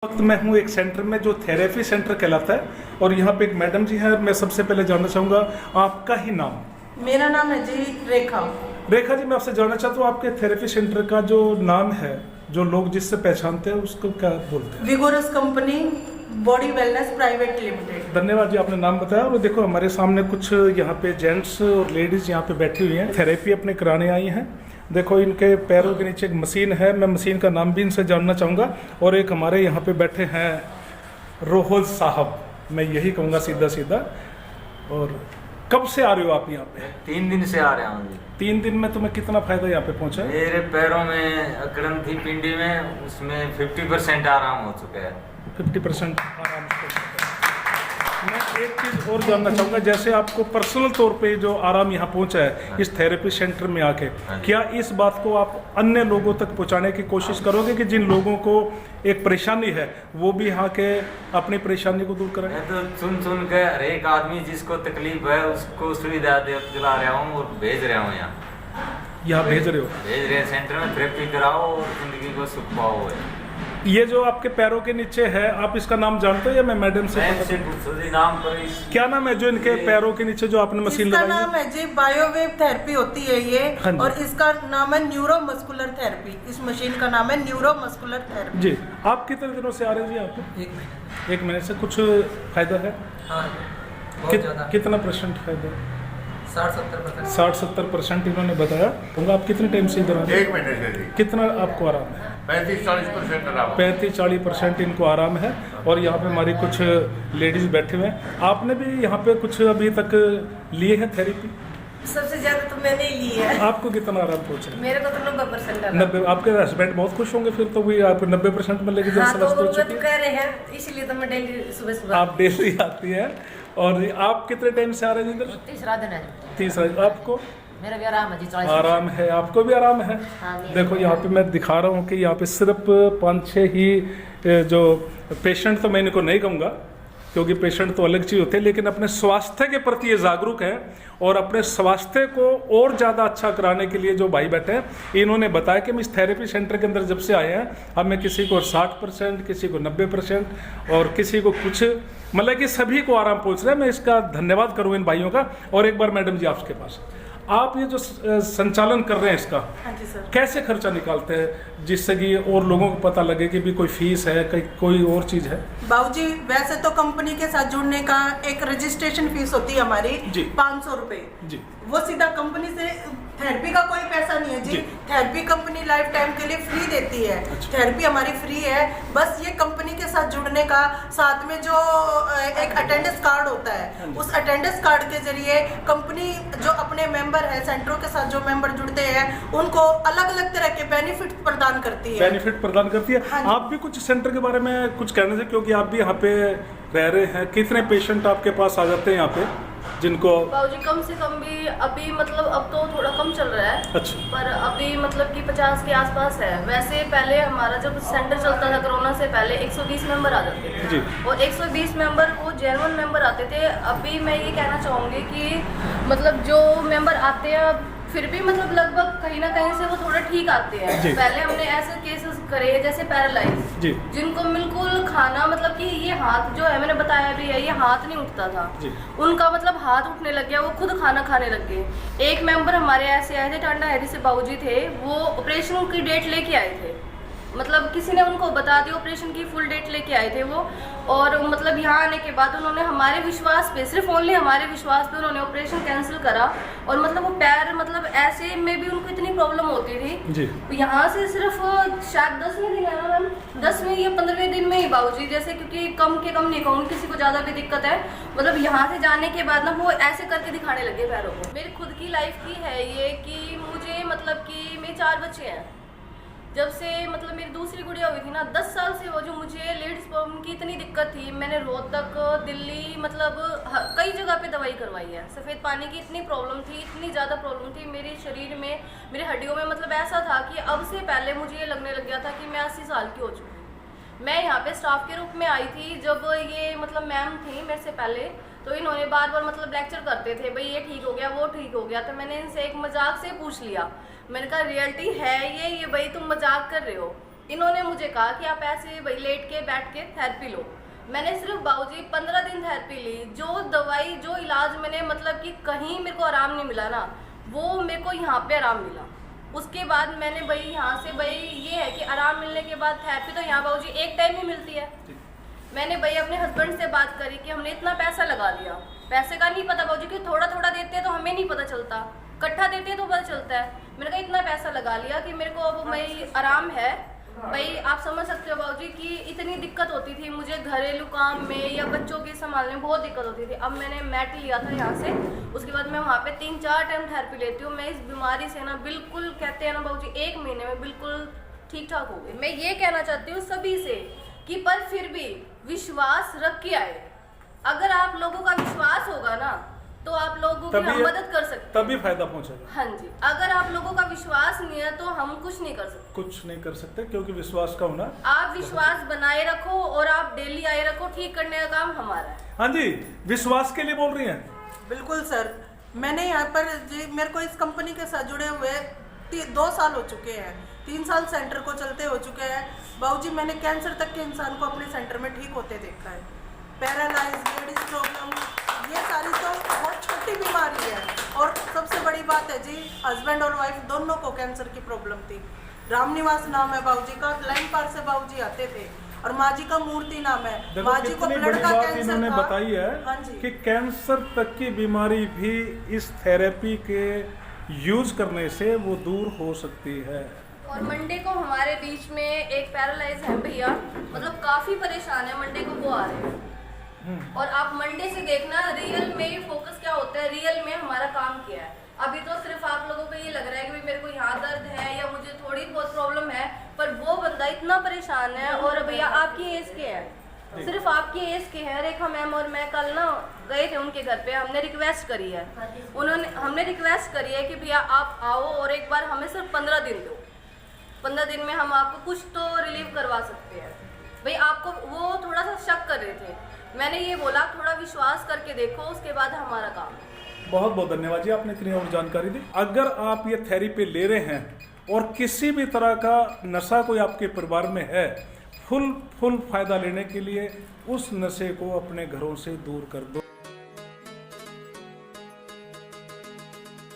वक्त मैं हूँ एक सेंटर में जो थेरेपी सेंटर कहलाता है और यहाँ पे एक मैडम जी हैं। मैं सबसे पहले जानना चाहूँगा आपका ही नाम। मेरा नाम है जी रेखा। रेखा जी, मैं आपसे जानना चाहता हूँ आपके थेरेपी सेंटर का जो नाम है, जो लोग जिससे पहचानते हैं उसको क्या बोलते हैं? Vigorous company body wellness private limited. धन्यवाद जी, आपने नाम बताया। और देखो हमारे सामने कुछ यहाँ पे जेंट्स और लेडीज यहाँ पे बैठी हुई हैं, थेरेपी अपने कराने आई हैं। देखो इनके पैरों के नीचे एक मशीन है, मैं मशीन का नाम भी इनसे जानना चाहूँगा। और एक हमारे यहाँ पे बैठे हैं रोहल साहब, मैं यही कहूँगा सीधा सीधा। और कब से आ रहे हो आप यहाँ पे? 3 दिन से आ रहा हूँ जी। 3 दिन में तुम्हें कितना फायदा यहाँ पे पहुँचा? मेरे पैरों में अकड़न थी पिंडी में, उसमें 50% आराम हो चुका है। 50% आराम से। मैं एक चीज़ और जानना चाहूँगा, जैसे आपको पर्सनल तौर पे जो आराम यहाँ पहुँचा है इस थेरेपी सेंटर में आके, क्या इस बात को आप अन्य लोगों तक पहुँचाने की कोशिश करोगे कि जिन लोगों को एक परेशानी है वो भी यहाँ के अपनी परेशानी को दूर करें? मैं तो सुन के हर एक आदमी जिसको तकलीफ है उसको सुविधा दिला रहा हूँ और भेज रहा हूँ यहाँ भेज रहे हो? भेज रहे सेंटर में थेरेपी कराओ और जिंदगी को सुख पाओ। ये जो आपके पैरों के नीचे है, आप इसका नाम जानते हो या मैं मैडम से नाम पर क्या नाम है जो इनके पैरों के नीचे जो आपने मशीन लगाई? इसका नाम है जी बायोवेव थेरेपी होती है ये। हाँ, और इसका नाम है न्यूरो मस्कुलर थेरेपी। इस मशीन का नाम है न्यूरो मस्कुलर थेरेपी। जी, आप कितने दिनों से आ रहे हैं जी? आप 1 महीने से। कुछ फायदा है? हाँ, बहुत ज़्यादा। कितना परसेंट फायदा? 60-70%। 60-70% इन्होंने बताया। होगा आप कितने टाइम से इधर आ रहे हैं? 1 महीने से जी। कितना आपको आराम है? 35-40% आराम। 35-40% इनको आराम है। और यहाँ पे हमारी कुछ लेडीज बैठे हुए हैं। आपने भी यहाँ पे कुछ अभी तक लिए हैं थेरेपी? सबसे ज्यादा तो मैंने ही ली है। आपको कितना आराम पहुँचा? मेरे को तो 90% 90। आपके हस्बैंड बहुत खुश होंगे फिर तो, भी आप 90% में लेके हाँ, तो वो चुकी तो कह रहे हैं, इसलिए तो मैं डेली सुबह सुबह। आप डेली आती है। और आप कितने टाइम से आ रहे हैं इधर? तीसरा दिन है। तीसरा। आपको? मेरा भी आराम है जी। 40। आराम है, आपको भी आराम है। हाँ, देखो यहाँ पे मैं दिखा रहा हूँ कि यहाँ पे सिर्फ 5-6 ही जो पेशेंट, तो मैं इनको नहीं कहूँगा क्योंकि पेशेंट तो अलग चीज़ होते हैं, लेकिन अपने स्वास्थ्य के प्रति ये जागरूक हैं और अपने स्वास्थ्य को और ज़्यादा अच्छा कराने के लिए जो भाई बैठे हैं, इन्होंने बताया कि हम इस थेरेपी सेंटर के अंदर जब से आए हैं, हमें किसी को 60%, किसी को 90% और किसी को कुछ, मतलब कि सभी को आराम पहुँच रहा है। मैं इसका धन्यवाद करूँ इन भाइयों का। और एक बार मैडम जी आपके पास, आप ये जो संचालन कर रहे हैं इसका, हाँ जी सर, कैसे खर्चा निकालते हैं जिससे कि और लोगों को पता लगे कि भी कोई फीस है, कोई और चीज़ है? बाबूजी वैसे तो कंपनी के साथ जुड़ने का एक रजिस्ट्रेशन फीस होती है हमारी जी। 500 रुपए जी। वो सीधा कंपनी से, थेरेपी का कोई पैसा नहीं है जी। थेरेपी कंपनी लाइफ टाइम के लिए फ्री देती है। थेरेपी हमारी फ्री है। बस ये कंपनी के साथ जुड़ने का, साथ में जो एक अटेंडेंस कार्ड होता है, उस अटेंडेंस कार्ड के जरिए कंपनी जो अपने मेंबर है, सेंटरों के साथ जो मेंबर जुड़ते हैं, उनको अलग अलग तरह के बेनिफिट प्रदान करती है। बेनिफिट प्रदान करती है। हाँ, आप भी कुछ सेंटर के बारे में कुछ कहने से, क्योंकि आप भी यहाँ पे रह रहे हैं, कितने पेशेंट आपके पास आ जाते हैं यहाँ पे जिनको? बाबूजी कम से कम भी अभी मतलब अब तो थोड़ा कम चल रहा है। अच्छा। पर अभी मतलब कि 50 के आसपास है। वैसे पहले हमारा जब सेंटर चलता था कोरोना से पहले 120 मेंबर आ जाते थे जी। और 120 मेंबर वो जेन्युइन मेंबर आते थे। अभी मैं ये कहना चाहूँगी कि मतलब जो मेंबर आते हैं फिर भी मतलब लगभग कहीं ना कहीं से वो थोड़ा ठीक आते हैं। पहले हमने ऐसे केसेस करे जैसे पैरालाइज, जिनको बिल्कुल खाना, मतलब कि ये हाथ जो है, मैंने बताया भी है, ये हाथ नहीं उठता था, उनका मतलब हाथ उठने लग गया, वो खुद खाना खाने लग गए। एक मेंबर हमारे ऐसे आए थे, टांडा हैरी से बाबूजी थे, वो ऑपरेशन की डेट लेके आए थे, मतलब किसी ने उनको बता दी ऑपरेशन की फुल डेट लेके आए थे वो। और मतलब यहाँ आने के बाद उन्होंने हमारे विश्वास पे, सिर्फ ओनली हमारे विश्वास पे उन्होंने ऑपरेशन कैंसिल करा। और मतलब वो पैर, मतलब ऐसे में भी उनको इतनी प्रॉब्लम होती थी। यहाँ से सिर्फ शायद 10वें दिन है ना मैम, 10वें या 15वें दिन में ही बाबूजी, जैसे क्योंकि कम के कम नहीं कहूँगी, किसी को ज़्यादा भी दिक्कत है, मतलब यहाँ से जाने के बाद ना वो ऐसे करके दिखाने लगे पैरों को। मेरी खुद की लाइफ की है ये कि मुझे मतलब कि मेरे 4 बच्चे हैं। जब से मतलब मेरी दूसरी गुड़िया हुई थी ना, 10 साल से वो जो मुझे लेडीज प्रॉब्लम की इतनी दिक्कत थी, मैंने रोहतक, दिल्ली, मतलब कई जगह पे दवाई करवाई है। सफ़ेद पानी की इतनी प्रॉब्लम थी, इतनी ज़्यादा प्रॉब्लम थी मेरे शरीर में, मेरे हड्डियों में, मतलब ऐसा था कि अब से पहले मुझे ये लगने लग गया था कि मैं 80 साल की हो चुकी हूँ। मैं यहाँ पे स्टाफ के रूप में आई थी जब ये मतलब मैम थी मेरे से पहले, तो इन्होंने बार बार मतलब लेक्चर करते थे, भाई ये ठीक हो गया, वो ठीक हो गया। तो मैंने इनसे एक मजाक से पूछ लिया, मैंने कहा रियलिटी है ये भाई तुम मजाक कर रहे हो? इन्होंने मुझे कहा कि आप ऐसे भाई लेट के बैठ के थेरेपी लो। मैंने सिर्फ बाबूजी 15 दिन थेरेपी ली। जो दवाई जो इलाज मैंने मतलब कि कहीं मेरे को आराम नहीं मिला ना, वो मेरे को यहाँ पे आराम मिला। उसके बाद मैंने भाई यहाँ से भाई ये है कि आराम मिलने के बाद थेरेपी तो यहाँ बाबूजी एक टाइम ही मिलती है। मैंने भाई अपने हस्बैंड से बात करी कि हमने इतना पैसा लगा लिया, पैसे का नहीं पता बाबूजी कि थोड़ा थोड़ा देते हैं तो हमें नहीं पता चलता, इकट्ठा देते हैं तो पता चलता है। मैंने कहा इतना पैसा लगा लिया कि मेरे को अब भाई आराम है। भाई आप समझ सकते हो बाबूजी कि इतनी दिक्कत होती थी मुझे घरेलू काम में या बच्चों के संभालने में, बहुत दिक्कत होती थी। अब मैंने मैट लिया था यहाँ से, उसके बाद मैं वहाँ पे 3-4 टाइम थेरेपी लेती हूँ। मैं इस बीमारी से ना बिल्कुल कहते हैं ना बाबूजी 1 महीने में बिल्कुल ठीक ठाक हो गई। मैं ये कहना चाहती हूँ सभी से कि पर फिर भी विश्वास रख के आए। अगर आप लोगों का विश्वास होगा ना तो आप लोगों की हम मदद कर सकते हैं, तभी फायदा पहुंचेगा। हाँ जी, अगर आप लोगों का विश्वास नहीं है तो हम कुछ नहीं कर सकते। कुछ नहीं कर सकते क्योंकि विश्वास का होना। आप विश्वास बनाए रखो और आप डेली आए रखो, ठीक करने का काम हमारा है। हाँ जी, विश्वास के लिए बोल रही हैं। बिल्कुल सर, मैंने यहाँ पर जी मेरे को इस कंपनी के साथ जुड़े हुए 2 साल हो चुके हैं, 3 साल सेंटर को चलते हो चुके हैं। बाबूजी मैंने कैंसर तक के इंसान को अपने सेंटर में ठीक होते देखा है। पैरालाइज, लेडीज प्रॉब्लम, ये सारी तो बहुत छोटी बीमारी है। और सबसे बड़ी बात है जी, हस्बैंड और वाइफ दोनों को कैंसर की प्रॉब्लम थी। रामनिवास नाम है बाबूजी का, लाइन पार से बाबूजी आते थे। और माँ जी का मूर्ति नाम है। माँ जी को ब्लड का कैंसर इन्होंने था। बताई है हाँ जी। कि कैंसर तक की बीमारी भी इस थेरेपी के यूज करने से वो दूर हो सकती है। और मंडे को हमारे बीच में एक पैरालाइज है भैया, मतलब काफी परेशान है, मंडे को वो आ रहे हैं। और आप मंडे से देखना रियल में फोकस क्या होता है, रियल में हमारा काम क्या है। अभी तो सिर्फ आप लोगों को ये लग रहा है कि भाई मेरे को यहाँ दर्द है या मुझे थोड़ी बहुत प्रॉब्लम है, पर वो बंदा इतना परेशान है। और भैया आपकी एज के है, सिर्फ आपकी एज के हैं। रेखा मैम और मैं कल ना गए थे उनके घर पे, हमने रिक्वेस्ट करी है, हमने रिक्वेस्ट करी है कि भैया आप आओ और एक बार हमें सिर्फ 15 दिन दो। 15 दिन में हम आपको कुछ तो रिलीव करवा सकते हैं। भाई आपको वो थोड़ा सा शक कर रहे थे, मैंने ये बोला थोड़ा विश्वास करके देखो, उसके बाद हमारा काम। बहुत बहुत धन्यवाद जी, आपने इतनी और जानकारी दी। अगर आप ये थेरेपी ले रहे हैं और किसी भी तरह का नशा कोई आपके परिवार में है, फुल फायदा लेने के लिए उस नशे को अपने घरों से दूर कर दो।